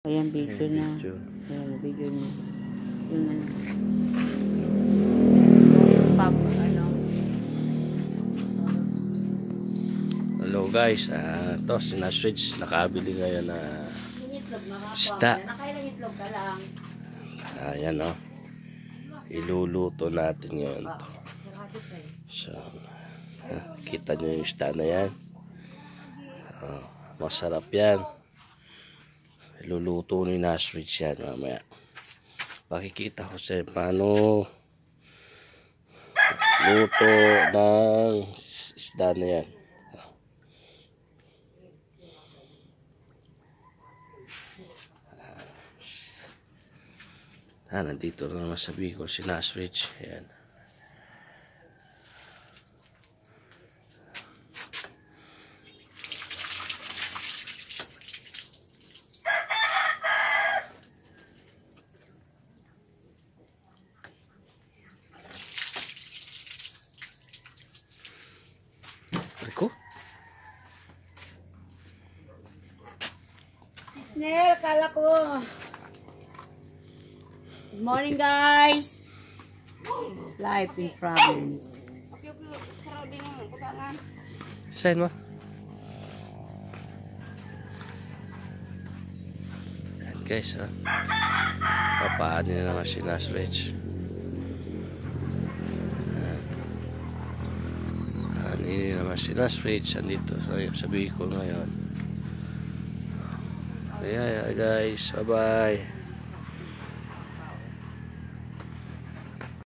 Ayan, video na. Video. Ayan, video na. Yung ano. Yung ano. Hello guys, ito sinaswitch, nakabili ngayon na isda. Nakailang itlog ka lang. Ayan o, iluluto natin ngayon to. So, kita nyo yung isda na yan. Masarap yan. Iluluto ni Naswitch yan mamaya. Pakikita ko sa paano luto ng isda na yan. Nandito na naman sa Bicol si Naswitch. Ayan. Rico? Snell, kala ko. Good morning, guys. Live in province. Saan mo? Ayan guys, papaani na naman si Naswitch. Ini naman si Naswitch andito sa Bicol ngayon. Kaya guys, bye bye.